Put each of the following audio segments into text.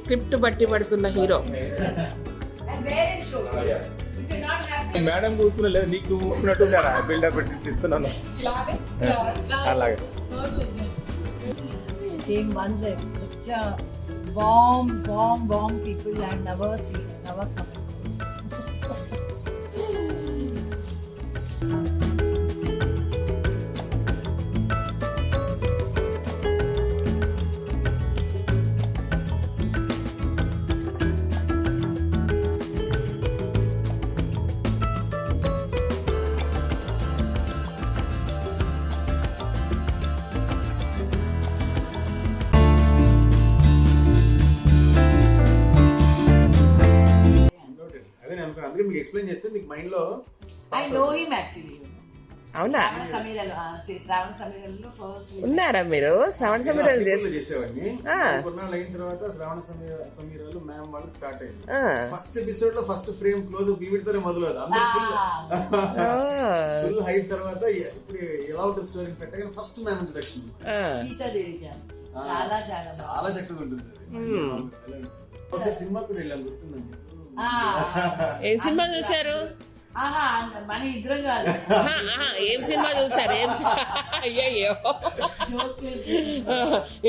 Script బట్టి పడుతున్న hero. Madam కూర్చున్నా లేదు, నీకు నువ్వు ఊపినట్టున్నారా బిల్డప్ పెట్టి ఇస్తున్నాను అలాగే. Same ones are such a warm people I've never seen, never come across. అందుకే మీకు ఎక్స్ప్లెయిన్ చేస్తే మీకు మైండ్ లో I know him actually. అవునా? శ్రావణ సమీరలో ఫస్ట్ ఉన్నారా మీరు? శ్రావణ సమీరాలు చేసేవాడిని. కొన్నాళ్ళు అయిన తర్వాత శ్రావణ సమీరాలు మ్యామ్ వాళ్ళు స్టార్ట్ అయింది. ఫస్ట్ ఎపిసోడ్ లో ఫస్ట్ ఫ్రేమ్ క్లోజ్ వీడితోనే మొదలవుతుంది. ఫుల్ హైప్ తర్వాత ఇప్పుడు ఎలా ఉంటుంది స్టోరీ పెట్టగానే ఫస్ట్ మ్యామ్ ఇంట్రడక్షన్ చాలా చక్కగా ఉంటుంది. ఒకసారి సినిమా కూడా వెళ్ళాం, గుర్తుందండి. ఏం సినిమా చూసారు? మన ఇద్దరం కాదు. ఏం సినిమా చూసారు? అయ్యో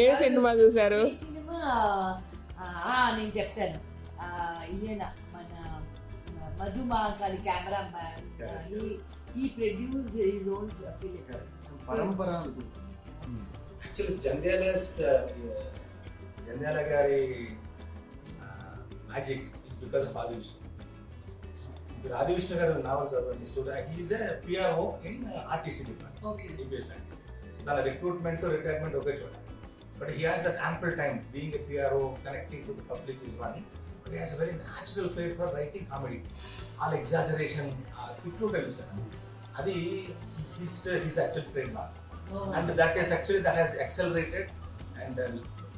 ఏ సినిమా చూసారు? సినిమా నేను చెప్తాను. ఈయన మన మధుమాకాలి camera man, he produced his own film. పరంపర యాక్చువల్లీ జంధ్యాల గారి మ్యాజిక్ ఇస్ బికాస్ ఆఫ్ ఆది విష్ణు. ఆది విష్ణు గారు నావల్ చదవండి, student. He is a PRO in RTC department. తన రిక్రూట్మెంట్ రిటైర్మెంట్ ఒకే చోట. But he has that ample time. Being a PRO, connecting to the public is one. But he has a very natural flavour for writing comedy. All exaggeration, తిట్లు తెలుసు, అది his actual trade mark. And that has accelerated and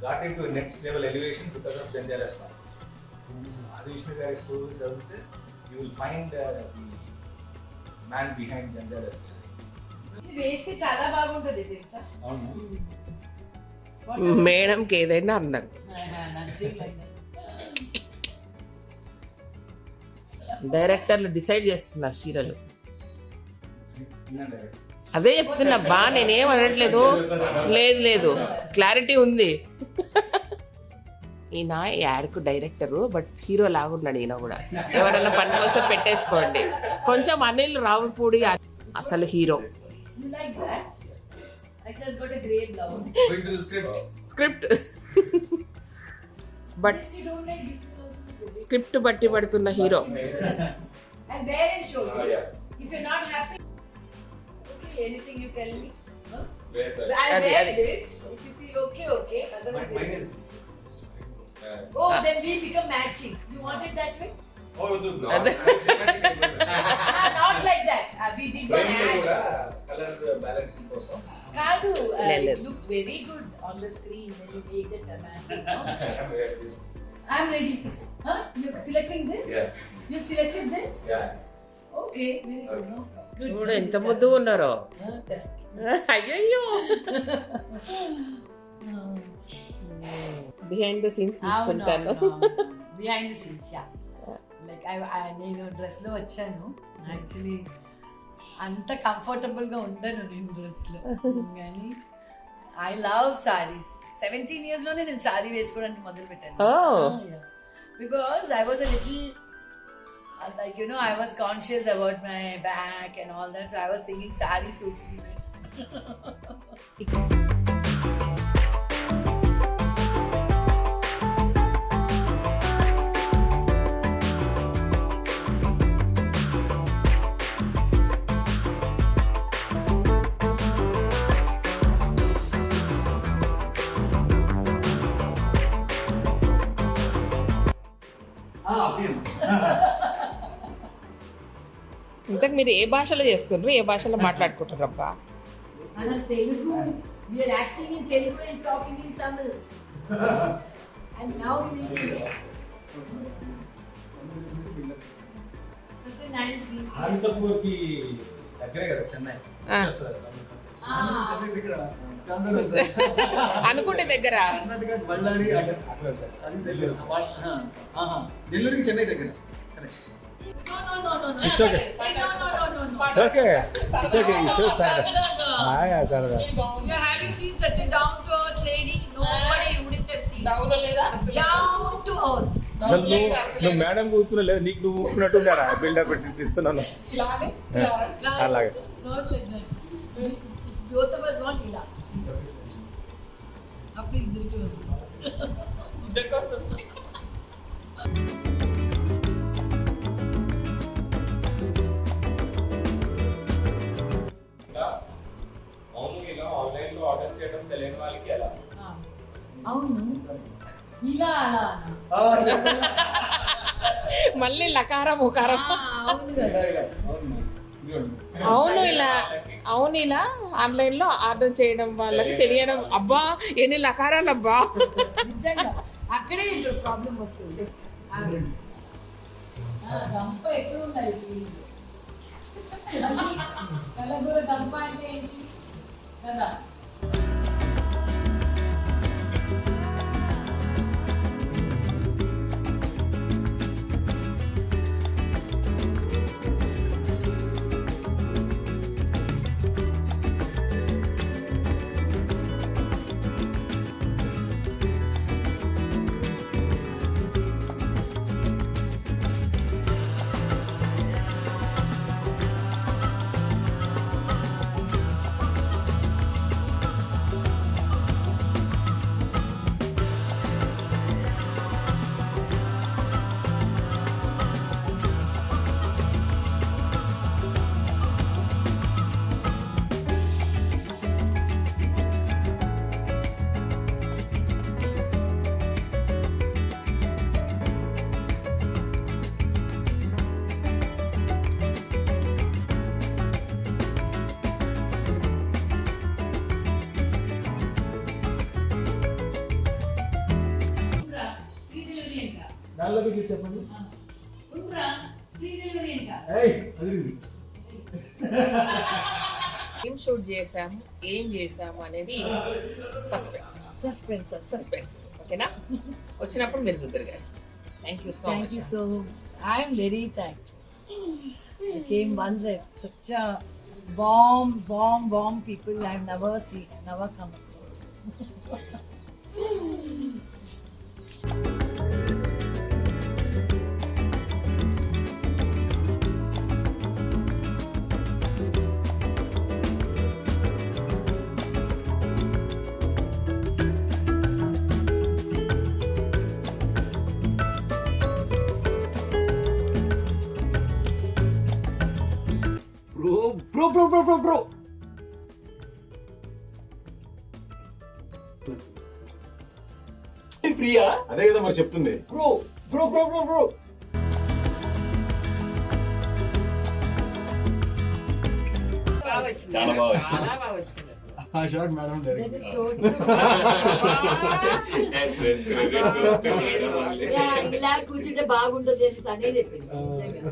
got into next level elevation because of Janjala's work. Adi Vishnu Gari stories avute, you will find the man behind Janjala's story. ఇది వేస్తే చాలా బాగుంటది తెలుసా? అవును. Madam కి ఏదైనా అందం. డైరెక్టర్లు డిసైడ్ చేస్తున్నారు చీరలు. అదే చెప్తున్నా బా, నేనేం అనట్లేదు. లేదు క్లారిటీ ఉంది. ఈయన యాడ్కు డైరెక్టరు, బట్ హీరో లాగున్నాడు ఈయన కూడా. ఎవరైనా పని కోసం పెట్టేసుకోండి. కొంచెం అనిల్ రావుపూడి అసలు హీరో. స్క్రిప్ట్ బట్ స్క్రిప్ట్ బట్టి పడుతున్న hero. Anything you tell me? Huh? I'll wear this. If you feel okay. Otherwise, Mine is then we become matching. You want it that way? not like that. We did not match. Color balancing also. Kadu, it looks very good on the screen when you make that matching. No? I'm ready. Huh? You're selecting this? Yeah. You selected this? Yeah. Okay, very good. No? చూడు ఎంత ముద్దు ఉన్నారో. అయ్యో behind the scenes తీసుకుంటాను. Behind the scenes, yeah. Like నేను dress లో వచ్చాను. Actually అంత కంఫర్టబుల్ గా ఉండను నేను డ్రెస్ లో, కానీ ఐ లవ్ సారీస్. 17 years లోనే నేను సారీ వేసుకోవడానికి మొదలు పెట్టాను. Because I was a little I was conscious about my back and all that, so I was thinking sari suits me best. ఇంతకు మీరు ఏ భాషలో చేస్తుండ్రు, ఏ భాషలో మాట్లాడుకుంటారు? అబ్బా మన Telugu, we are acting in Telugu and talking in Tamil. And now we such a nice green tea. Anantapur కి దగ్గరే కదా చెన్నై. చెన్నై దగ్గర చందన సార్ అనుకుంటే దగ్గర కర్ణాటక బళ్ళారి అక్కడ సార్ అది తెలియదు నెల్లూరుకి చెన్నై దగ్గర correct. It's okay. It's okay. It's okay. It's so sad. Yeah, Sarada. Have you seen such a down to earth lady? Nobody wouldn't have seen. Down to earth. నువ్వు మేడం కూర్చున్నా లేదు, నీకు నువ్వు ఊరుకున్నట్టున్నారా బిల్డప్ ఇస్తున్నాను అలాగే. Not like that. Both of us not ila. After ఇద్దరికి వస్తుంది. అవును, ఇలా ఆన్లైన్ లో ఆర్డర్ చేయడం తెలియని వాళ్ళకి ఎలా? అవును ఇలా అలా మళ్ళీ లకారం ఉకారం. అవును కదా. అవును ఇలా ఆన్లైన్ లో ఆర్డర్ చేయడం వాళ్ళకి తెలియడం. అబ్బా ఎన్ని లకారాలు అబ్బా. నిజంగా అక్కడే ప్రాబ్లం వస్తుంది. గంప ఎక్కడ ఉండాలి? కలగూర గంప అంటే ఏంటి కదా. దానిలోకి తీసి చెప్పండి. ఏం షూట్ చేసాము, ఏం చేసాము అనేది సస్పెన్స్. ఓకేనా? వచ్చినప్పుడు మీరు చూద్దరు కానీ. Thank you so I am very thankful. I came once at such a warm people I have never come across. Bro ఫ్రీయా? అదే కదా మరి చెప్తుంది. బ్రో చాలా బాగా వచ్చింది. ఆ shot madam That direct. is ఇలా కూర్చుంటే బాగుంటుంది అని తనే చెప్పింది. నిజంగా.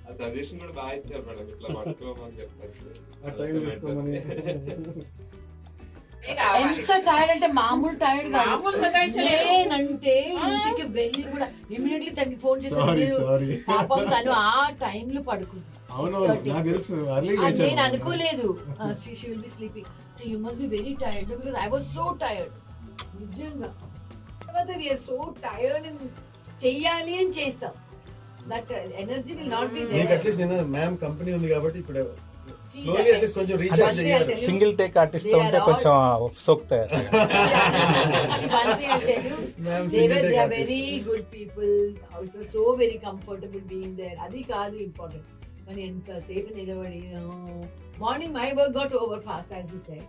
ఆ సజెషన్ కూడా బాగా ఇచ్చారు మేడం, ఇట్లా పట్టుకోమని చెప్తారు. ఆ టైం తీసుకోమని. ఎంత టైర్డ్ అంటే మామూలు టైర్డ్ నేనంటే ఇంటికి వెళ్ళి కూడా ఇమీడియట్లీ తనకి ఫోన్ చేశాను. మీరు పాపం తను ఆ టైంలో పడుకుంది. నేను అనుకోలేదు she will be sleeping, so you must be very tired because I was so tired. నిజంగా తర్వాత we are so tired and చెయ్యాలి అని చేస్తాం. that energy will not be there. నీకు అట్లీస్ట్ నేను మ్యామ్ కంపెనీ ఉంది కాబట్టి ఇప్పుడు స్లోలీ అట్లీస్ట్ కొంచెం రీఛార్జ్ చేయాలి. సింగిల్ టేక్ ఆర్టిస్ట్ ఉంటే కొంచెం సోకుతాయి. One thing I'll tell you, they are very good people. It was so very comfortable being there. అది కాదు important. కానీ ఎంతసేపు నిలబడి morning my work got over fast as you said.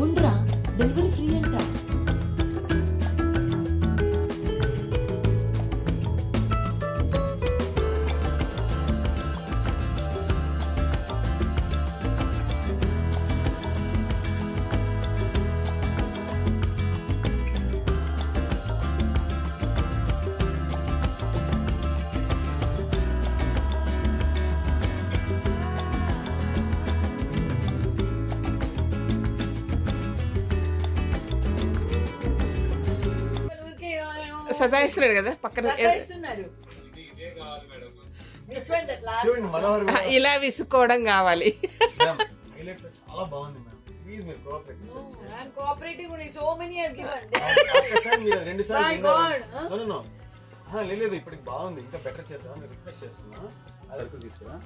ఉండ్రా డెలివరీ ఫ్రీ అంట. సతాయిస్తున్నాడు కదా పక్కన. సతాయిస్తున్నారు. ఇదే కావాలి madam. Which one that last? చూడండి మనోహర్ కూడా ఇలా విసుక్కోవడం కావాలి. హైలైట్ లో చాలా బాగుంది మ్యామ్. ప్లీజ్ మీరు cooperate No, I'm cooperating only. So many have given. ఒక్కసారి మీరు రెండు సార్లు My God, huh? నో లేదు ఇప్పటికి బాగుంది, ఇంకా బెటర్ చేద్దామని రిక్వెస్ట్ చేస్తున్నా. అది ఎక్కువ తీసుకురా.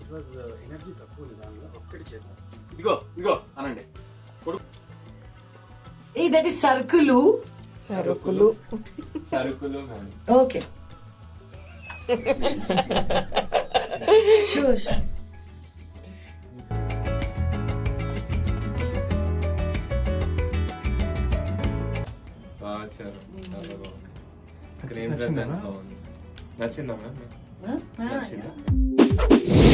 ఇట్ వాజ్ ఎనర్జీ తక్కువ ఉంది దానిలో, ఒక్కటి చేద్దాం. ఇదిగో అనండి. Hey, that is సరుకులు. సరుకులు మేడం. Okay. Sure. బాగా చారు. చాలా బాగుంది. స్క్రీన్ ప్రెజెన్స్ బాగుంది. నచ్చిందా మ్యామ్? Huh? Ah, yeah.